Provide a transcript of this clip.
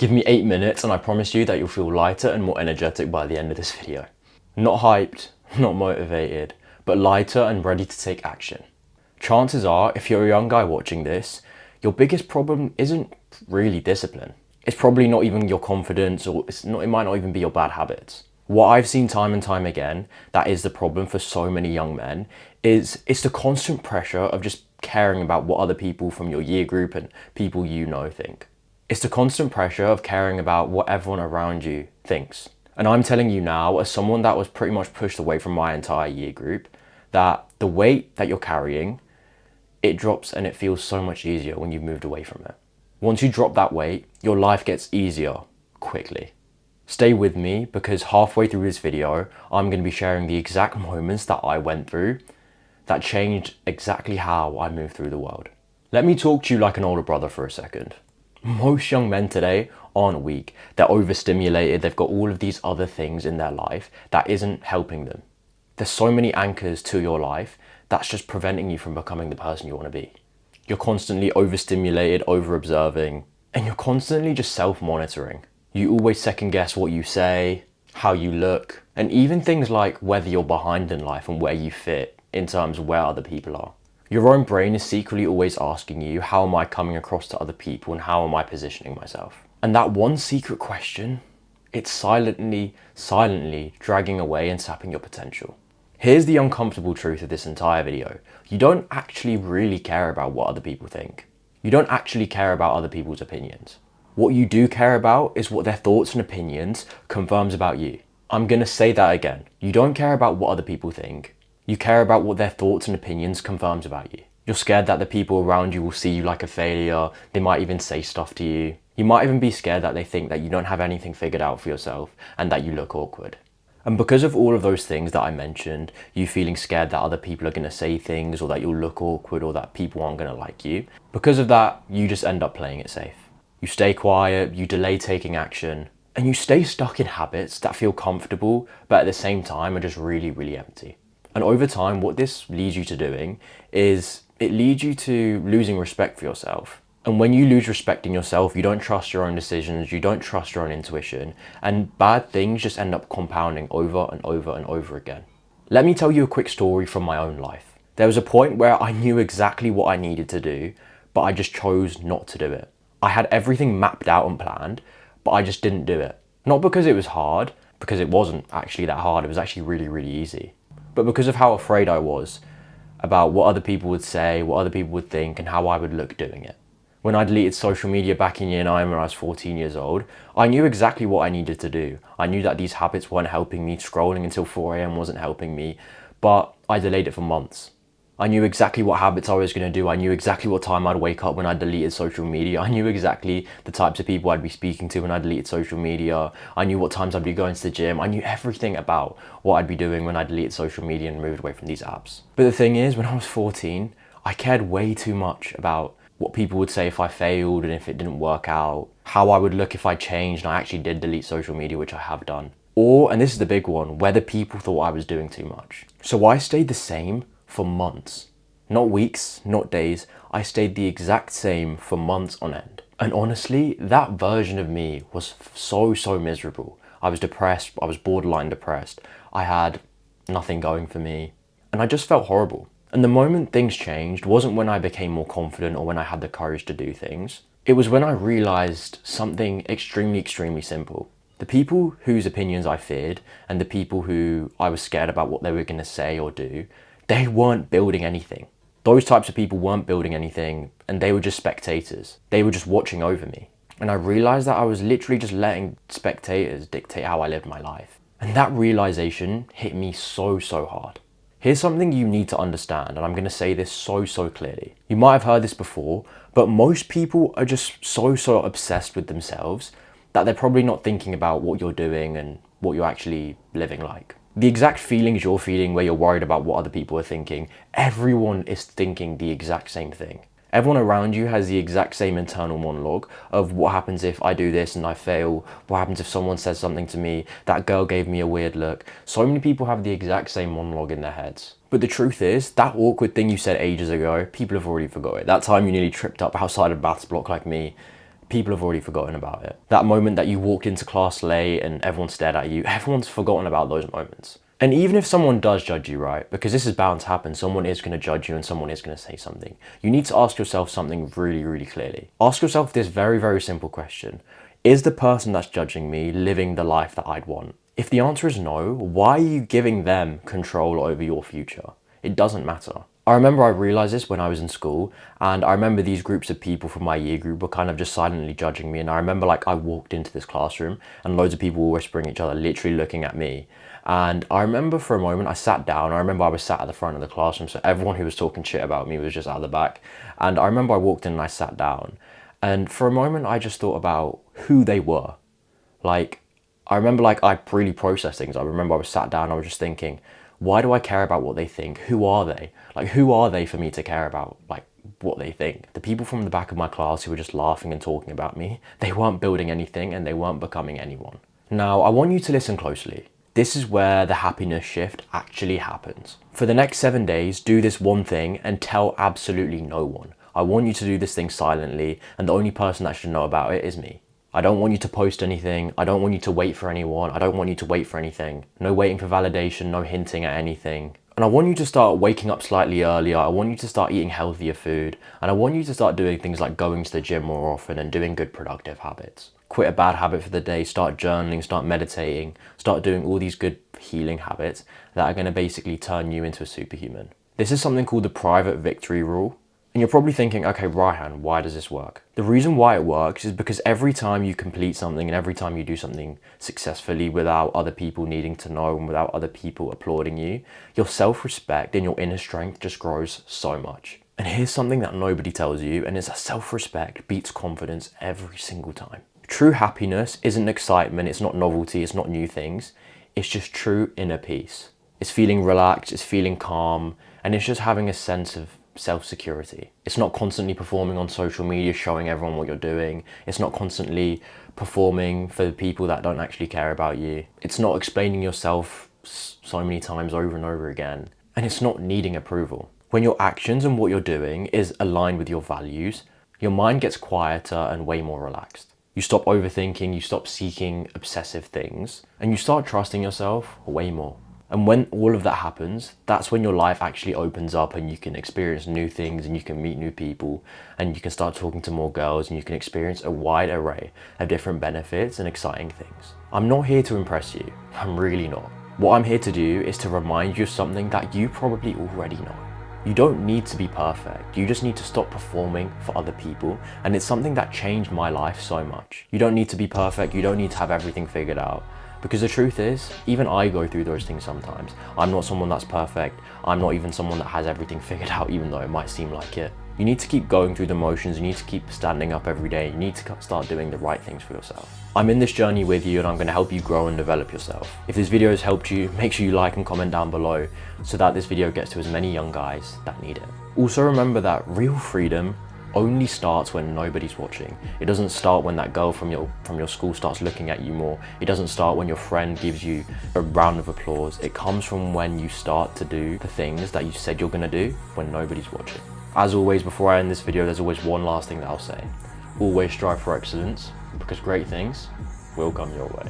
Give me 8 minutes and I promise you that you'll feel lighter and more energetic by the end of this video. Not hyped, not motivated, but lighter and ready to take action. Chances are, if you're a young guy watching this, your biggest problem isn't really discipline. It's probably not even your confidence, or it might not even be your bad habits. What I've seen time and time again, that is the problem for so many young men, is it's the constant pressure of just caring about what other people from your year group and people you know think. It's the constant pressure of caring about what everyone around you thinks. And I'm telling you now, as someone that was pretty much pushed away from my entire year group, that the weight that you're carrying, it drops and it feels so much easier when you've moved away from it. Once you drop that weight, your life gets easier quickly. Stay with me because halfway through this video, I'm going to be sharing the exact moments that I went through that changed exactly how I moved through the world. Let me talk to you like an older brother for a second. Most young men today aren't weak. They're overstimulated. They've got all of these other things in their life that isn't helping them. There's so many anchors to your life that's just preventing you from becoming the person you want to be. You're constantly overstimulated, over-observing, and you're constantly just self-monitoring. You always second guess what you say, how you look, and even things like whether you're behind in life and where you fit in terms of where other people are. Your own brain is secretly always asking you, how am I coming across to other people and how am I positioning myself? And that one secret question, it's silently dragging away and sapping your potential. Here's the uncomfortable truth of this entire video. You don't actually really care about what other people think. You don't actually care about other people's opinions. What you do care about is what their thoughts and opinions confirms about you. I'm gonna say that again. You don't care about what other people think. You care about what their thoughts and opinions confirms about you. You're scared that the people around you will see you like a failure. They might even say stuff to you. You might even be scared that they think that you don't have anything figured out for yourself and that you look awkward. And because of all of those things that I mentioned, you feeling scared that other people are gonna say things or that you'll look awkward or that people aren't gonna like you, because of that, you just end up playing it safe. You stay quiet, you delay taking action, and you stay stuck in habits that feel comfortable, but at the same time are just really empty. And over time, what this leads you to doing is it leads you to losing respect for yourself. And when you lose respect in yourself, you don't trust your own decisions, you don't trust your own intuition, and bad things just end up compounding over and over again. Let me tell you a quick story from my own life. There was a point where I knew exactly what I needed to do, but I just chose not to do it. I had everything mapped out and planned, but I just didn't do it. Not because it was hard, because it wasn't actually that hard, it was actually really easy. But because of how afraid I was about what other people would say, what other people would think, and how I would look doing it. When I deleted social media back in year 9 when I was 14 years old, I knew exactly what I needed to do. I knew that these habits weren't helping me, scrolling until 4 AM wasn't helping me, but I delayed it for months. I knew exactly what habits I was going to do. I knew exactly what time I'd wake up when I deleted social media. I knew exactly the types of people I'd be speaking to when I deleted social media. I knew what times I'd be going to the gym. I knew everything about what I'd be doing when I deleted social media and moved away from these apps. But the thing is, when I was 14, I cared way too much about what people would say if I failed and if it didn't work out, how I would look if I changed and I actually did delete social media, which I have done. Or, and this is the big one, whether people thought I was doing too much. So I stayed the same for months. Not weeks, not days. I stayed the exact same for months on end. And honestly, that version of me was so miserable. I was depressed, I was borderline depressed. I had nothing going for me. And I just felt horrible. And the moment things changed wasn't when I became more confident or when I had the courage to do things. It was when I realized something extremely simple. The people whose opinions I feared and the people who I was scared about what they were going to say or do, they weren't building anything. Those types of people weren't building anything and they were just spectators. They were just watching over me. And I realized that I was literally just letting spectators dictate how I lived my life. And that realization hit me so hard. Here's something you need to understand, and I'm going to say this so clearly. You might have heard this before, but most people are just so obsessed with themselves that they're probably not thinking about what you're doing and what you're actually living like. The exact feelings you're feeling where you're worried about what other people are thinking, everyone is thinking the exact same thing. Everyone around you has the exact same internal monologue of what happens if I do this and I fail, what happens if someone says something to me, that girl gave me a weird look. So many people have the exact same monologue in their heads. But the truth is, that awkward thing you said ages ago, people have already forgot it. That time you nearly tripped up outside a baths block like me, people have already forgotten about it. That moment that you walked into class late and everyone stared at you, everyone's forgotten about those moments. And even if someone does judge you, right, because this is bound to happen, someone is going to judge you and someone is going to say something. You need to ask yourself something really, really clearly. Ask yourself this very, very simple question. Is the person that's judging me living the life that I'd want? If the answer is no, why are you giving them control over your future? It doesn't matter. I remember I realized this when I was in school, and I remember these groups of people from my year group were kind of just silently judging me. And I remember like I walked into this classroom and loads of people were whispering at each other, literally looking at me. And I remember for a moment I sat down. I remember I was sat at the front of the classroom, so everyone who was talking shit about me was just at the back. And I remember I walked in and I sat down. And for a moment I just thought about who they were. Like, I remember like I really processed things. I remember I was sat down, I was just thinking, why do I care about what they think? Who are they? Like, who are they for me to care about, like, what they think? The people from the back of my class who were just laughing and talking about me, they weren't building anything and they weren't becoming anyone. Now, I want you to listen closely. This is where the happiness shift actually happens. For the next 7 days, do this one thing and tell absolutely no one. I want you to do this thing silently, and the only person that should know about it is me. I don't want you to post anything. I don't want you to wait for anyone. I don't want you to wait for anything. No waiting for validation, no hinting at anything. And I want you to start waking up slightly earlier. I want you to start eating healthier food. And I want you to start doing things like going to the gym more often and doing good productive habits. Quit a bad habit for the day, start journaling, start meditating, start doing all these good healing habits that are going to basically turn you into a superhuman. This is something called the private victory rule. And you're probably thinking, okay, Ryan, why does this work? The reason why it works is because every time you complete something and every time you do something successfully without other people needing to know and without other people applauding you, your self-respect and your inner strength just grows so much. And here's something that nobody tells you, and it's that self-respect beats confidence every single time. True happiness isn't excitement, it's not novelty, it's not new things. It's just true inner peace. It's feeling relaxed, it's feeling calm, and it's just having a sense of self-security. It's not constantly performing on social media, showing everyone what you're doing. It's not constantly performing for the people that don't actually care about you. It's not explaining yourself so many times over and over again. And it's not needing approval. When your actions and what you're doing is aligned with your values, your mind gets quieter and way more relaxed. You stop overthinking, you stop seeking obsessive things, and you start trusting yourself way more. And when all of that happens, that's when your life actually opens up and you can experience new things and you can meet new people and you can start talking to more girls and you can experience a wide array of different benefits and exciting things. I'm not here to impress you. I'm really not. What I'm here to do is to remind you of something that you probably already know. You don't need to be perfect. You just need to stop performing for other people. And it's something that changed my life so much. You don't need to be perfect. You don't need to have everything figured out. Because the truth is, even I go through those things sometimes. I'm not someone that's perfect. I'm not even someone that has everything figured out, even though it might seem like it. You need to keep going through the motions. You need to keep standing up every day. You need to start doing the right things for yourself. I'm in this journey with you and I'm going to help you grow and develop yourself. If this video has helped you, make sure you like and comment down below so that this video gets to as many young guys that need it. Also remember that real freedom only starts when nobody's watching. It doesn't start when that girl from your school starts looking at you more. It doesn't start when your friend gives you a round of applause. It comes from when you start to do the things that you said you're gonna do when nobody's watching. As always, before I end this video, there's always one last thing that I'll say. Always strive for excellence, because great things will come your way.